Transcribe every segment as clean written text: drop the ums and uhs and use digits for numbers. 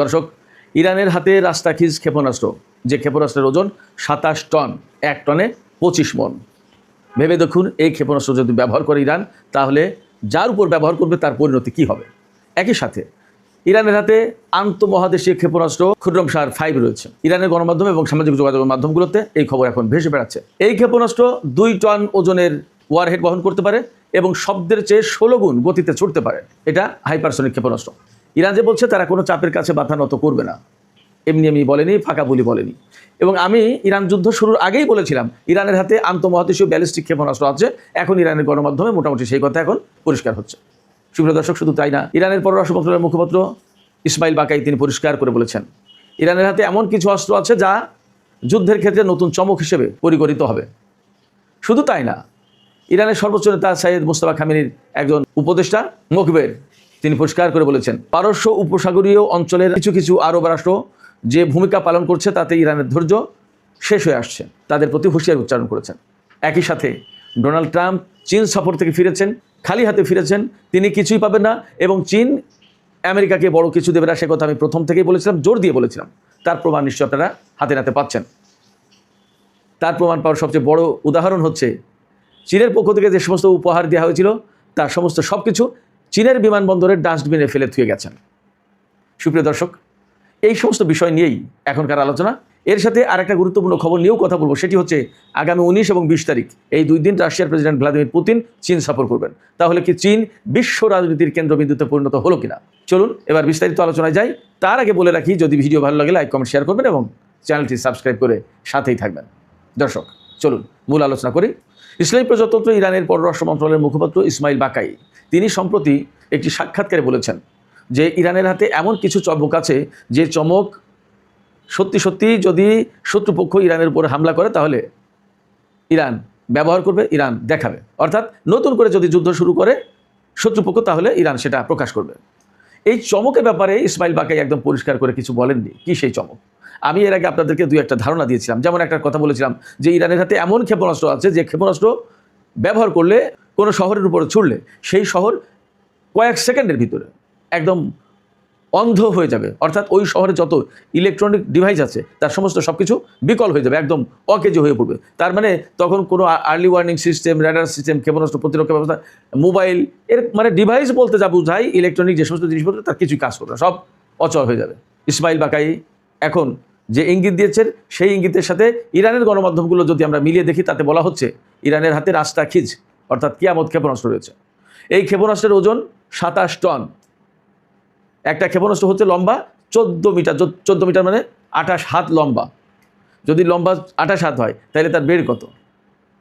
দর্শক, ইরানের হাতে রাস্তাখিজ ক্ষেপণাস্ত্র, যে ক্ষেপণাস্ত্রের ওজন ২৭ টন, ১ টনে ২৫ মণ। ভেবে দেখুন, এই ক্ষেপণাস্ত্র যদি ব্যবহার করে ইরান, তাহলে যার উপর ব্যবহার করবে তার পরিণতি কী হবে। একই সাথে ইরানের হাতে আন্তঃমহাদেশীয় ক্ষেপণাস্ত্র খুররমশাহ 5 রয়েছে। ইরানের গণমাধ্যম এবং সামাজিক যোগাযোগের মাধ্যমগুলোতে এই খবর এখন ভেসে বেড়াচ্ছে। এই ক্ষেপণাস্ত্র ২ টন ওজনের ওয়ারহেড বহন করতে পারে এবং শব্দের চেয়ে ১৬ গুণ গতিতে ছুটতে পারে। এটা হাইপারসনিক ক্ষেপণাস্ত্র। ইরান যে বলছে তারা কোনো চাপের কাছে মাথা নত করবে না, এমনি বলেনি, ফাঁকা বলি বলেনি। এবং আমি ইরান যুদ্ধ শুরুর আগেই বলেছিলাম ইরানের হাতে আন্তঃমহাদেশীয় ব্যালিস্টিক ক্ষেপণাস্ত্র আছে। এখন ইরানের গণমাধ্যমে মোটামুটি সেই কথা এখন পরিষ্কার হচ্ছে। সুপ্রিয় দর্শক, শুধু তাই না, ইরানের পররাষ্ট্র মন্ত্রণালয়ের মুখপাত্র ইসমাইল বাকাই তিনি পরিষ্কার করে বলেছেন ইরানের হাতে এমন কিছু অস্ত্র আছে যা যুদ্ধের ক্ষেত্রে নতুন চমক হিসেবে পরিগণিত হবে। শুধু তাই না, ইরানের সর্বোচ্চ নেতা সাইয়েদ মুস্তাফা খামেনির একজন উপদেষ্টা মোখবের তিনি পরিষ্কার করে বলেছেন পারস্য উপসাগরীয় অঞ্চলের কিছু কিছু আরব রাষ্ট্র যে ভূমিকা পালন করছে তাতে ইরানের ধৈর্য শেষ হয়ে আসছে, তাদের প্রতি হুঁশিয়ারি উচ্চারণ করেছেন। একই সাথে ডোনাল্ড ট্রাম্প চীন সফর থেকে ফিরেছেন, খালি হাতে ফিরেছেন, তিনি কিছুই পাবেন না এবং চীন আমেরিকাকে বড় কিছু দেবে না, সে কথা আমি প্রথম থেকেই বলেছিলাম, জোর দিয়ে বলেছিলাম। তার প্রমাণ নিশ্চয় আপনারা হাতে নাতে পাচ্ছেন। তার প্রমাণ পাওয়ার সবচেয়ে বড় উদাহরণ হচ্ছে চীনের পক্ষ থেকে যে সমস্ত উপহার দেওয়া হয়েছিল তার সমস্ত সব কিছু চীনের বিমানবন্দরের ডাস্টবিনে ফেলে থুয়ে গেছেন। সুপ্রিয় দর্শক, এই সমস্ত বিষয় নিয়েই এখনকার আলোচনা। এর সাথে আরেকটা গুরুত্বপূর্ণ খবর নিয়েও কথা বলবো, সেটি হচ্ছে আগামী ১৯ এবং ২০ তারিখ এই 2 দিন রাশিয়ার প্রেসিডেন্ট ভ্লাদিমির পুতিন চীন সফর করবেন। তাহলে কি চীন বিশ্ব রাজনীতির কেন্দ্রবিন্দুতে পরিণত হলো কিনা? চলুন এবার বিস্তারিত আলোচনায় যাই। তার আগে বলে রাখি, যদি ভিডিও ভালো লাগে লাইক, কমেন্ট, শেয়ার করবেন এবং চ্যানেলটি সাবস্ক্রাইব করে সাথেই থাকবেন। দর্শক, চলুন মূল আলোচনা করি। ইসলামী প্রজাতন্ত্র ইরানের পররাষ্ট্র মন্ত্রণালয়ের মুখপাত্র ইসমাইল বাকাই তিনি সম্প্রতি একটি সাক্ষাৎকারে বলেছেন যে ইরানের হাতে এমন কিছু চমক আছে যে চমক সত্যি সত্যি যদি শত্রুপক্ষ ইরানের উপরে হামলা করে তাহলে ইরান ব্যবহার করবে, ইরান দেখাবে। অর্থাৎ নতুন করে যদি যুদ্ধ শুরু করে শত্রুপক্ষ, তাহলে ইরান সেটা প্রকাশ করবে। এই চমকের ব্যাপারে ইসমাইল বাকাই একদম পরিষ্কার করে কিছু বলেননি। কি সেই চমক? আমি এর আগে আপনাদেরকে 2-1টা ধারণা দিয়েছিলাম। যেমন একটা কথা বলেছিলাম যে ইরানের হাতে এমন ক্ষেপণাস্ত্র আছে যে ক্ষেপণাস্ত্র ব্যবহার করলে কোনো শহরের উপরে ছুড়লে সেই শহর কয়েক সেকেন্ডের ভিতরে একদম অন্ধ হয়ে যাবে। অর্থাৎ ওই শহরে যত ইলেকট্রনিক ডিভাইস আছে তার সমস্ত সব কিছু বিকল হয়ে যাবে, একদম অকেজো হয়ে পড়বে। তার মানে তখন কোনো early warning system, radar system, ক্ষেপণাস্ত্র প্রতিরক্ষা ব্যবস্থা, মোবাইল, এর মানে ডিভাইস বলতে যা বোঝায় ইলেকট্রনিক যে সমস্ত জিনিসপত্র তার কিছুই কাজ করবে না, সব অচল হয়ে যাবে। ইসমাইল বাকাই এখন যে ইঙ্গিত দিয়েছেন সেই ইঙ্গিতের সাথে ইরানের গণমাধ্যমগুলো যদি আমরা মিলিয়ে দেখি, তাতে বলা হচ্ছে ইরানের হাতে রাস্তাখিজ অর্থাৎ কিয়ামত ক্ষেপণাস্ত্র রয়েছে। এই ক্ষেপণাস্ত্রের ওজন ২৭ টন। একটা ক্ষেপণাস্ত্র হচ্ছে লম্বা 14 মিটার, 14 মিটার মানে 28 হাত লম্বা। যদি লম্বা 28 হাত হয় তাহলে তার বেড় কত?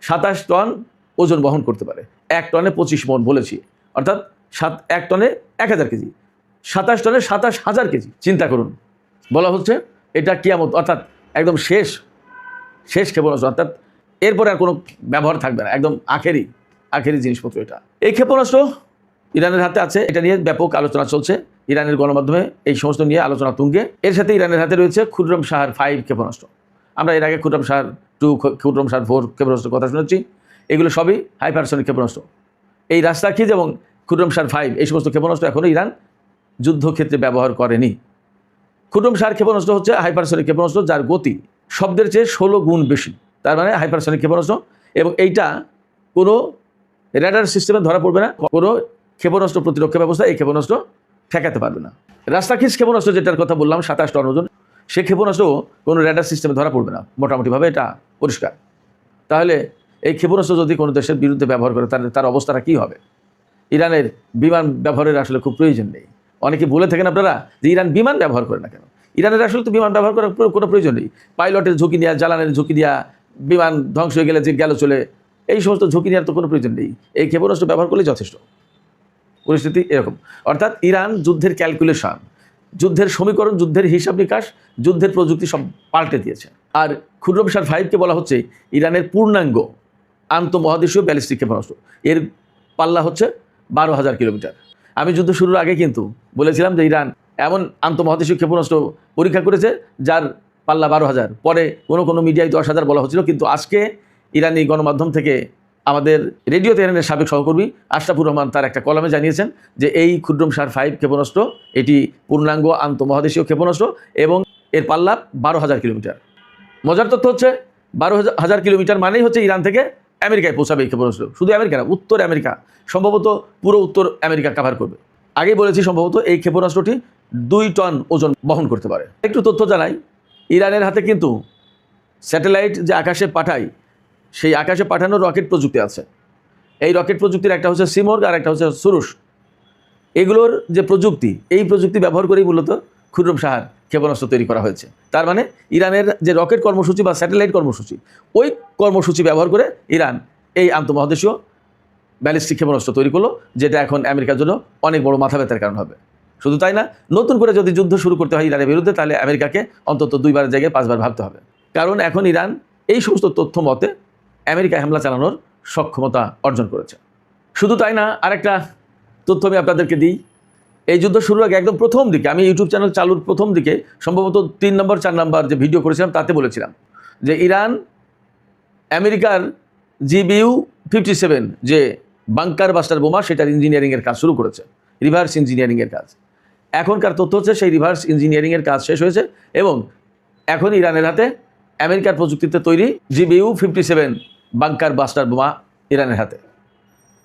২৭ টন ওজন বহন করতে পারে। 1 টনে 25 মণ বলেছি, অর্থাৎ 1 টনে 1000 কেজি, 27 টনে ২৭,০০০ কেজি। চিন্তা করুন, বলা হচ্ছে এটা কিয়ামত, অর্থাৎ একদম শেষ ক্ষেপণাস্ত্র, অর্থাৎ এরপরে আর কোনো ব্যবহার থাকবে না, একদম আখেরি জিনিসপত্র এটা। এই ক্ষেপণাস্ত্র ইরানের হাতে আছে, এটা নিয়ে ব্যাপক আলোচনা চলছে। ইরানের গণমাধ্যমে এই সমস্ত নিয়ে আলোচনা তুঙ্গে। এর সাথে ইরানের হাতে রয়েছে খুররমশাহ 5 ক্ষেপণাস্ত্র। আমরা এর আগে খুররমশাহ 2, খুররমশাহ 4 ক্ষেপণাস্ত্রের কথা শুনেছি। এগুলো সবই হাইপারসনিক ক্ষেপণাস্ত্র। এই রাস্তাখিজ এবং খুররমশাহ 5 এই সমস্ত ক্ষেপণাস্ত্র এখনও ইরান যুদ্ধক্ষেত্রে ব্যবহার করেনি। খুররমশাহ ক্ষেপণাস্ত্র হচ্ছে হাইপারসনিক ক্ষেপণাস্ত্র যার গতি শব্দের চেয়ে 16 গুণ বেশি, তার মানে হাইপারসনিক ক্ষেপণাস্ত্র। এবং এইটা কোনো র্যাডার সিস্টেমে ধরা পড়বে না, কোনো ক্ষেপণাস্ত্র প্রতিরক্ষা ব্যবস্থা এই ক্ষেপণাস্ত্র ঠেকাতে পারবে না। রাস্তাখিজ ক্ষেপণাস্ত্র যেটার কথা বললাম 27 টন ওজন, সে ক্ষেপণাস্ত্র কোনো র্যাডার সিস্টেমে ধরা পড়বে না, মোটামুটিভাবে এটা পরিষ্কার। তাহলে এই ক্ষেপণাস্ত্র যদি কোনো দেশের বিরুদ্ধে ব্যবহার করে তাহলে তার অবস্থাটা কী হবে? ইরানের বিমান ব্যবহারের আসলে খুব প্রয়োজন নেই। অনেকে বলে থাকেন আপনারা যে ইরান বিমান ব্যবহার করে না কেন? ইরানের আসলে তো বিমান ব্যবহার করার কোনো প্রয়োজন নেই। পাইলটের ঝুঁকি নেওয়া, জ্বালানের ঝুঁকি দেওয়া, বিমান ধ্বংস হয়ে গেলে যে গেল চলে, এই সমস্ত ঝুঁকি নেওয়ার তো কোনো প্রয়োজন নেই। এই ক্ষেপণাস্ত্র ব্যবহার করলেই যথেষ্ট। পরিস্থিতি এরকম। অর্থাৎ ইরান যুদ্ধের ক্যালকুলেশন, যুদ্ধের সমীকরণ, যুদ্ধের হিসাব নিকাশ, যুদ্ধের প্রযুক্তি সব পাল্টে দিয়েছে। আর খুররমশাহ 5কে বলা হচ্ছে ইরানের পূর্ণাঙ্গ আন্তঃমহাদেশীয় ব্যালিস্টিক ক্ষেপণাস্ত্র। এর পাল্লা হচ্ছে 12,000 কিলোমিটার। আমি যুদ্ধ শুরুর আগে কিন্তু বলেছিলাম যে ইরান এমন আন্তঃমহাদেশীয় ক্ষেপণাস্ত্র পরীক্ষা করেছে যার পাল্লা 12,000, পরে কোনো মিডিয়ায় 10,000 বলা হচ্ছিল। কিন্তু আজকে ইরানি গণমাধ্যম থেকে আমাদের রেডিও তেহরানের সাবেক সহকর্মী আশরাফুর রহমান তার একটা কলামে জানিয়েছেন যে এই ক্ষুদ্রম সার 5 ক্ষেপণাস্ত্র এটি পূর্ণাঙ্গ আন্তঃমহাদেশীয় ক্ষেপণাস্ত্র এবং এর পাল্লা 12,000 কিলোমিটার। মজার তথ্য হচ্ছে 12,000 কিলোমিটার মানেই হচ্ছে ইরান থেকে আমেরিকায় পৌঁছাবে এই ক্ষেপণাস্ত্র। শুধু আমেরিকা না, উত্তর আমেরিকা, সম্ভবত পুরো উত্তর আমেরিকা কভার করবে। আগেই বলেছি সম্ভবত এই ক্ষেপণাস্ত্রটি 2 টন ওজন বহন করতে পারে। একটু তথ্য জানাই, ইরানের হাতে কিন্তু স্যাটেলাইট যে আকাশে পাঠায় সেই আকাশে পাঠানোর রকেট প্রযুক্তি আছে। এই রকেট প্রযুক্তির একটা হচ্ছে সিমর্গ আর একটা হচ্ছে সুরুষ। এগুলোর যে প্রযুক্তি, এই প্রযুক্তি ব্যবহার করেই মূলত ক্ষুদ্রম সাহার ক্ষেপণাস্ত্র তৈরি করা হয়েছে। তার মানে ইরানের যে রকেট কর্মসূচি বা স্যাটেলাইট কর্মসূচি, ওই কর্মসূচি ব্যবহার করে ইরান এই আন্তঃমহাদেশীয় ব্যালিস্টিক ক্ষেপণাস্ত্র তৈরি করলো, যেটা এখন আমেরিকার জন্য অনেক বড় মাথা ব্যথার কারণ হবে। শুধু তাই না, নতুন করে যদি যুদ্ধ শুরু করতে হয় ইরানের বিরুদ্ধে, তাহলে আমেরিকাকে অন্তত 2 জায়গায় 5 বার ভাবতে হবে। কারণ এখন ইরান এই সমস্ত তথ্য মতে আমেরিকায় হামলা চালানোর সক্ষমতা অর্জন করেছে। শুধু তাই না, আরেকটা তথ্য আমি আপনাদেরকে দিই। এই যুদ্ধ শুরুর আগে একদম প্রথম দিকে আমি ইউটিউব চ্যানেল চালুর প্রথম দিকে সম্ভবত 3 নম্বর 4 নম্বর যে ভিডিও করেছিলাম তাতে বলেছিলাম যে ইরান আমেরিকার GBU-57 যে বাংকার বাস্টার বোমা, সেটার ইঞ্জিনিয়ারিংয়ের কাজ শুরু করেছে, রিভার্স ইঞ্জিনিয়ারিংয়ের কাজ। এখনকার তথ্য হচ্ছে সেই রিভার্স ইঞ্জিনিয়ারিংয়ের কাজ শেষ হয়েছে এবং এখন ইরানের হাতে আমেরিকার প্রযুক্তিতে তৈরি GBU-57 বাংকার বাস্টার বোমা ইরানের হাতে।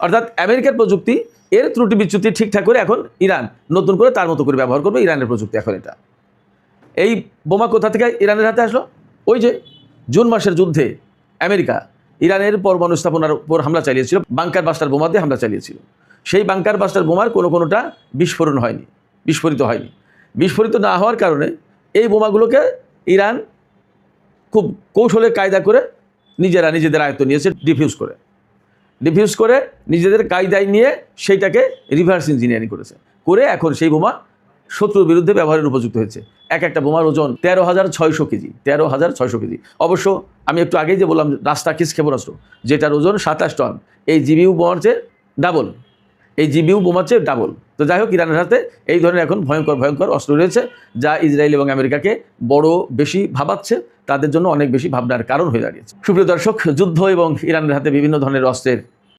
অর্থাৎ আমেরিকার প্রযুক্তি এর ত্রুটি বিচ্যুতি ঠিকঠাক করে এখন ইরান নতুন করে তার মতো করে ব্যবহার করবে। ইরানের প্রযুক্তি এখন এটা। এই বোমা কোথা থেকে ইরানের হাতে আসলো? ওই যে জুন মাসের যুদ্ধে আমেরিকা ইরানের পরমাণু স্থাপনার উপর হামলা চালিয়েছিল, বাংকার বাস্টার বোমা দিয়ে হামলা চালিয়েছিল। সেই বাংকার বাস্টার বোমার কোনোটা বিস্ফোরিত হয়নি। বিস্ফোরিত না হওয়ার কারণে এই বোমাগুলোকে ইরান খুব কৌশলে কায়দা করে নিজেদের আয়ত্ত নিয়েছে, ডিফিউজ করে নিজেদের কায়দায় নিয়ে সেইটাকে রিভার্স ইঞ্জিনিয়ারিং করেছে, করে এখন সেই বোমা শত্রুর বিরুদ্ধে ব্যবহারের উপযুক্ত হয়েছে। একটা বোমার ওজন 13,600 কেজি, 13,600 কেজি। অবশ্য আমি একটু আগেই যে বললাম রাস্তাকিজ ক্ষেপণাস্ত্র, যেটার ওজন 27 টন, এই জিবিউ বোমার চেয়ে ডাবল, তো যাই হোক, ইরানের হাতে এই ধরনের এখন ভয়ঙ্কর অস্ত্র রয়েছে, যা ইসরায়েল এবং আমেরিকাকে বড় বেশি ভাবাচ্ছে, তাদের জন্য অনেক বেশি ভাবনার কারণ হয়ে দাঁড়িয়েছে। সুপ্রিয় দর্শক, যুদ্ধ এবং ইরানের হাতে বিভিন্ন ধরনের অস্ত্রের